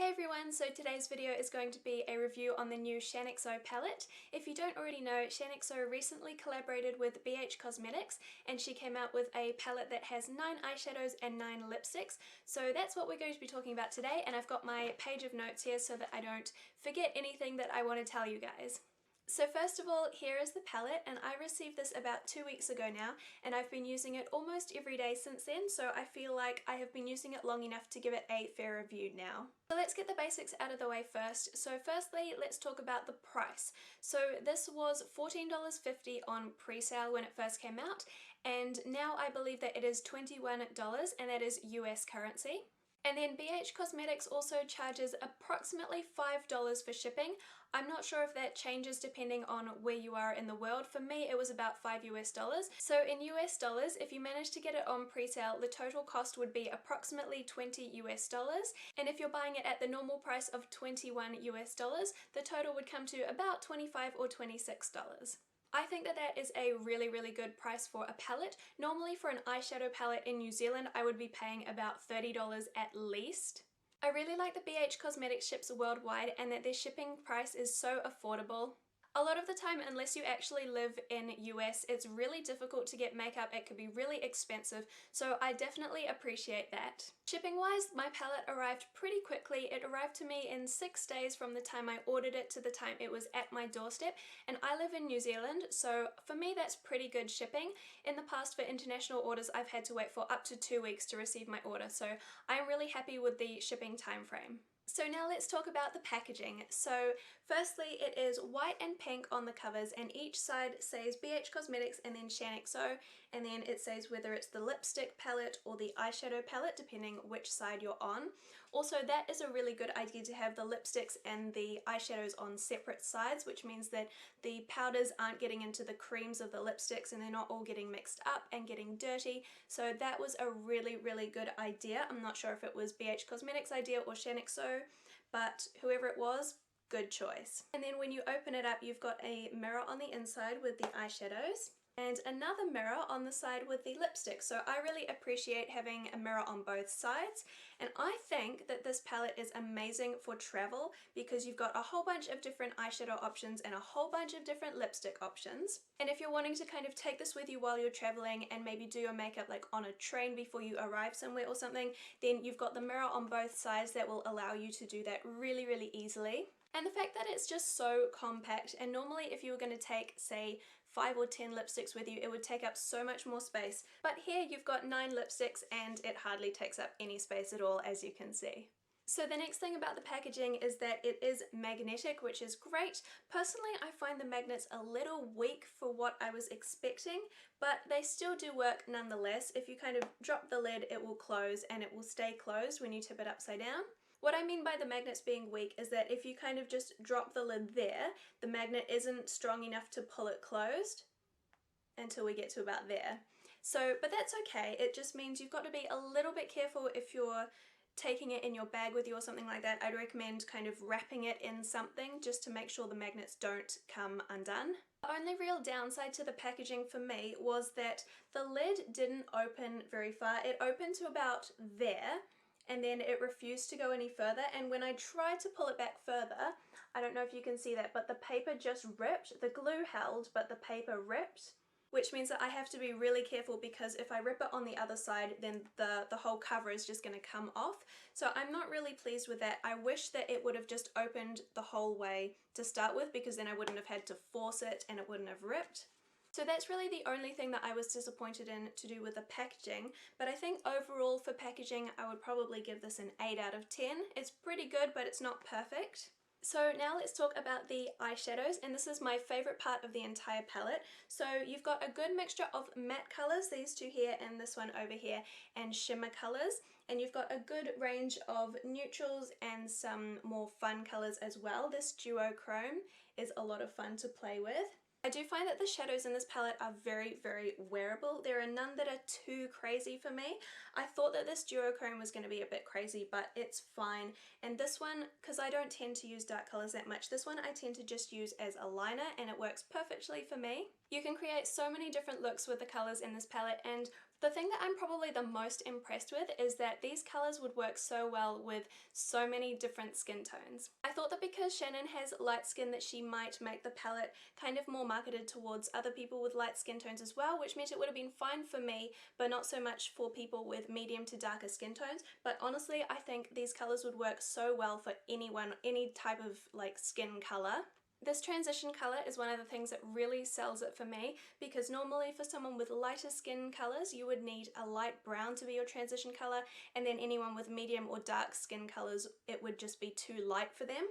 Hey everyone, so today's video is going to be a review on the new Shaaanxo palette. If you don't already know, Shaaanxo recently collaborated with BH Cosmetics and she came out with a palette that has 9 eyeshadows and 9 lipsticks. So that's what we're going to be talking about today, and I've got my page of notes here so that I don't forget anything that I want to tell you guys. So first of all, here is the palette, and I received this about 2 weeks ago now, and I've been using it almost every day since then, so I feel like I have been using it long enough to give it a fair review now. So let's get the basics out of the way first. So firstly, let's talk about the price. So this was $14.50 on pre-sale when it first came out, and now I believe that it is $21, and that is US currency. And then BH Cosmetics also charges approximately $5 for shipping. I'm not sure if that changes depending on where you are in the world. For me, it was about $5 US. So in US dollars, if you manage to get it on pre-sale, the total cost would be approximately $20 US. And if you're buying it at the normal price of $21 US, the total would come to about $25 or $26. I think that that is a really good price for a palette. Normally for an eyeshadow palette in New Zealand, I would be paying about $30 at least. I really like that BH Cosmetics ships worldwide and that their shipping price is so affordable. A lot of the time, unless you actually live in US, it's really difficult to get makeup. It could be really expensive, so I definitely appreciate that. Shipping wise, my palette arrived pretty quickly. It arrived to me in 6 days from the time I ordered it to the time it was at my doorstep, and I live in New Zealand, so for me that's pretty good shipping. In the past, for international orders, I've had to wait for up to 2 weeks to receive my order, so I'm really happy with the shipping time frame. So now let's talk about the packaging. So firstly, it is white and pink on the covers, and each side says BH Cosmetics and then Shaaanxo, and then it says whether it's the lipstick palette or the eyeshadow palette, depending which side you're on. Also, that is a really good idea to have the lipsticks and the eyeshadows on separate sides, which means that the powders aren't getting into the creams of the lipsticks and they're not all getting mixed up and getting dirty. So that was a really good idea. I'm not sure if it was BH Cosmetics' idea or Shaaanxo, but whoever it was, good choice. And then when you open it up, you've got a mirror on the inside with the eyeshadows and another mirror on the side with the lipstick. So I really appreciate having a mirror on both sides, and I think that this palette is amazing for travel because you've got a whole bunch of different eyeshadow options and a whole bunch of different lipstick options. And if you're wanting to kind of take this with you while you're traveling and maybe do your makeup like on a train before you arrive somewhere or something, then you've got the mirror on both sides that will allow you to do that really easily. And the fact that it's just so compact, and normally if you were going to take, say, 5 or 10 lipsticks with you, it would take up so much more space. But here you've got 9 lipsticks and it hardly takes up any space at all, as you can see. So the next thing about the packaging is that it is magnetic, which is great. Personally, I find the magnets a little weak for what I was expecting, but they still do work nonetheless. If you kind of drop the lid, it will close and it will stay closed when you tip it upside down. What I mean by the magnets being weak is that if you kind of just drop the lid there, the magnet isn't strong enough to pull it closed until we get to about there. So, but that's okay. It just means you've got to be a little bit careful if you're taking it in your bag with you or something like that. I'd recommend kind of wrapping it in something just to make sure the magnets don't come undone. The only real downside to the packaging for me was that the lid didn't open very far. It opened to about there, and then it refused to go any further, and when I tried to pull it back further, I don't know if you can see that, but the paper just ripped. The glue held, but the paper ripped, which means that I have to be really careful because if I rip it on the other side, then the whole cover is just going to come off. So I'm not really pleased with that. I wish that it would have just opened the whole way to start with, because then I wouldn't have had to force it and it wouldn't have ripped. So that's really the only thing that I was disappointed in to do with the packaging, but I think overall for packaging I would probably give this an 8 out of 10. It's pretty good, but it's not perfect. So now let's talk about the eyeshadows, and this is my favourite part of the entire palette. So you've got a good mixture of matte colours, these two here and this one over here, and shimmer colours, and you've got a good range of neutrals and some more fun colours as well. This duochrome is a lot of fun to play with. I do find that the shadows in this palette are very wearable. There are none that are too crazy for me. I thought that this duochrome was going to be a bit crazy, but it's fine. And this one, because I don't tend to use dark colours that much, this one I tend to just use as a liner and it works perfectly for me. You can create so many different looks with the colours in this palette, and The thing that I'm probably the most impressed with is that these colours would work so well with so many different skin tones. I thought that because Shannon has light skin that she might make the palette kind of more marketed towards other people with light skin tones as well, which meant it would have been fine for me, but not so much for people with medium to darker skin tones. But honestly, I think these colours would work so well for anyone, any type of like skin colour. This transition colour is one of the things that really sells it for me, because normally for someone with lighter skin colours you would need a light brown to be your transition colour, and then anyone with medium or dark skin colours it would just be too light for them.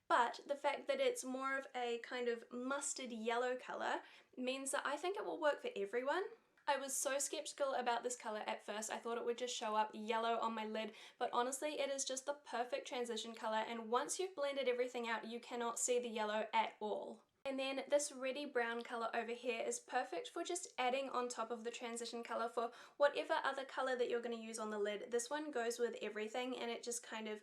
But the fact that it's more of a kind of mustard yellow colour means that I think it will work for everyone. I was so skeptical about this colour at first. I thought it would just show up yellow on my lid, but honestly it is just the perfect transition colour, and once you've blended everything out you cannot see the yellow at all. And then this reddy brown colour over here is perfect for just adding on top of the transition colour for whatever other colour that you're going to use on the lid. This one goes with everything and it just kind of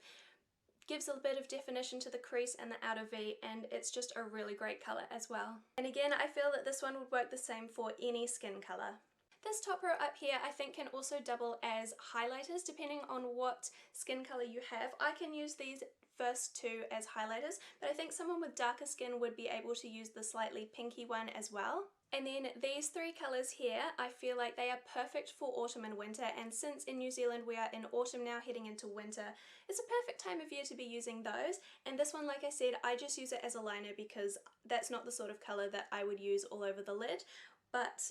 gives a bit of definition to the crease and the outer V, and it's just a really great colour as well. And again, I feel that this one would work the same for any skin colour. This top row up here I think can also double as highlighters depending on what skin colour you have. I can use these first two as highlighters, but I think someone with darker skin would be able to use the slightly pinky one as well. And then these three colours here, I feel like they are perfect for autumn and winter, and since in New Zealand we are in autumn now heading into winter, it's a perfect time of year to be using those. And this one, like I said, I just use it as a liner because that's not the sort of colour that I would use all over the lid, but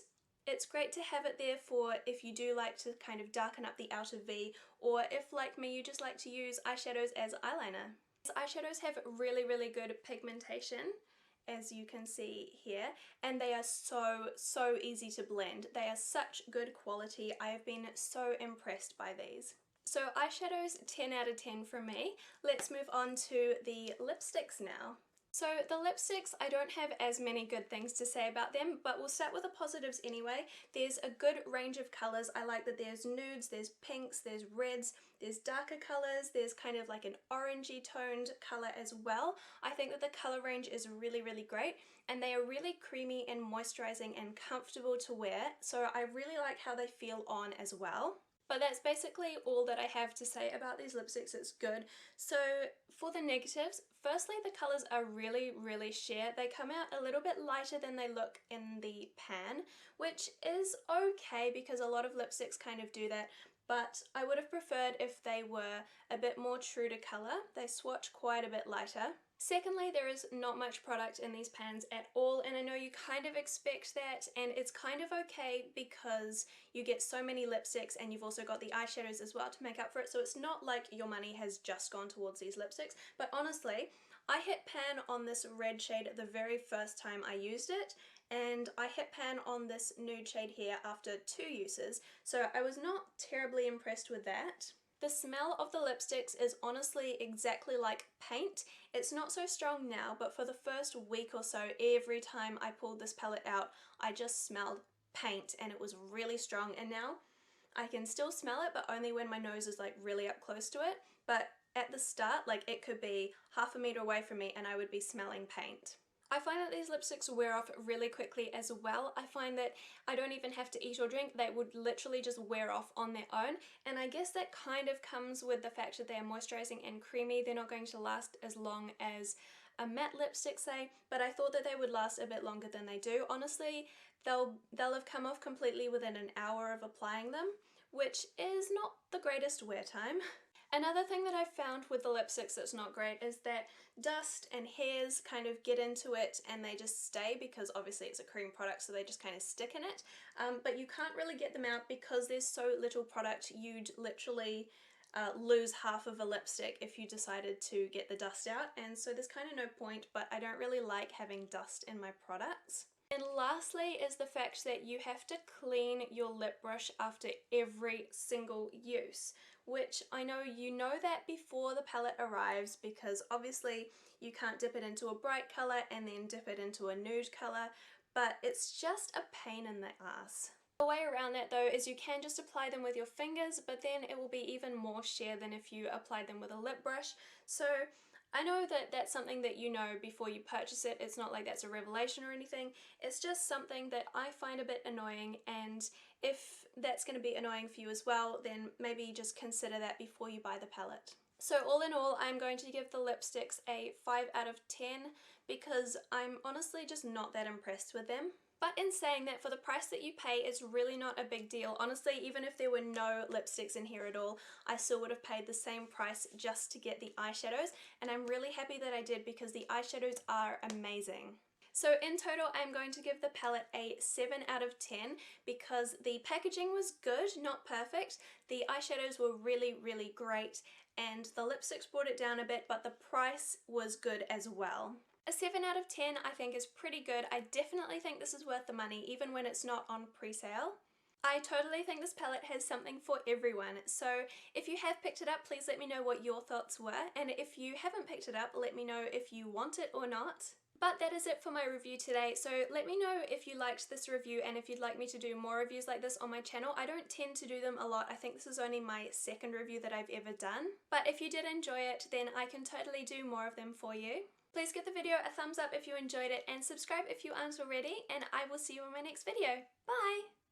it's great to have it there for if you do like to kind of darken up the outer V, or if like me you just like to use eyeshadows as eyeliner. These eyeshadows have really good pigmentation, as you can see here, and they are so easy to blend. They are such good quality. I have been so impressed by these. So eyeshadows, 10 out of 10 from me. Let's move on to the lipsticks now. So the lipsticks, I don't have as many good things to say about them, but we'll start with the positives anyway. There's a good range of colours. I like that there's nudes, there's pinks, there's reds, there's darker colours, there's kind of like an orangey toned colour as well. I think that the colour range is really great, and they are really creamy and moisturising and comfortable to wear, so I really like how they feel on as well. But that's basically all that I have to say about these lipsticks. It's good. So for the negatives, firstly the colours are really sheer. They come out a little bit lighter than they look in the pan, which is okay because a lot of lipsticks kind of do that, but I would have preferred if they were a bit more true to colour. They swatch quite a bit lighter. Secondly, there is not much product in these pans at all, and I know you kind of expect that, and it's kind of okay because you get so many lipsticks and you've also got the eyeshadows as well to make up for it, so it's not like your money has just gone towards these lipsticks. But honestly, I hit pan on this red shade the very first time I used it, and I hit pan on this nude shade here after 2 uses, so I was not terribly impressed with that. The smell of the lipsticks is honestly exactly like paint. It's not so strong now, but for the first week or so, every time I pulled this palette out, I just smelled paint, and it was really strong. And now I can still smell it, but only when my nose is like really up close to it. But at the start, like it could be half a meter away from me and I would be smelling paint. I find that these lipsticks wear off really quickly as well. I find that I don't even have to eat or drink. They would literally just wear off on their own, and I guess that kind of comes with the fact that they are moisturising and creamy. They're not going to last as long as a matte lipstick, say, but I thought that they would last a bit longer than they do. Honestly, they'll have come off completely within an hour of applying them, which is not the greatest wear time. Another thing that I've found with the lipsticks that's not great is that dust and hairs kind of get into it and they just stay, because obviously it's a cream product so they just kind of stick in it, but you can't really get them out because there's so little product. You'd literally lose half of a lipstick if you decided to get the dust out, and so there's kind of no point, but I don't really like having dust in my products. And lastly is the fact that you have to clean your lip brush after every single use, which I know you know that before the palette arrives, because obviously you can't dip it into a bright colour and then dip it into a nude colour, but it's just a pain in the ass. The way around that though is you can just apply them with your fingers, but then it will be even more sheer than if you applied them with a lip brush. So I know that that's something that you know before you purchase it. It's not like that's a revelation or anything. It's just something that I find a bit annoying, and if that's going to be annoying for you as well, then maybe just consider that before you buy the palette. So all in all, I'm going to give the lipsticks a 5 out of 10 because I'm honestly just not that impressed with them. But in saying that, for the price that you pay, it's really not a big deal. Honestly, even if there were no lipsticks in here at all, I still would have paid the same price just to get the eyeshadows, and I'm really happy that I did because the eyeshadows are amazing. So in total, I'm going to give the palette a 7 out of 10 because the packaging was good, not perfect. The eyeshadows were really, really great, and the lipsticks brought it down a bit, but the price was good as well. A 7 out of 10 I think is pretty good. I definitely think this is worth the money, even when it's not on pre-sale. I totally think this palette has something for everyone, so if you have picked it up, please let me know what your thoughts were, and if you haven't picked it up, let me know if you want it or not. But that is it for my review today, so let me know if you liked this review and if you'd like me to do more reviews like this on my channel. I don't tend to do them a lot. I think this is only my second review that I've ever done. But if you did enjoy it, then I can totally do more of them for you. Please give the video a thumbs up if you enjoyed it and subscribe if you aren't already, and I will see you in my next video. Bye!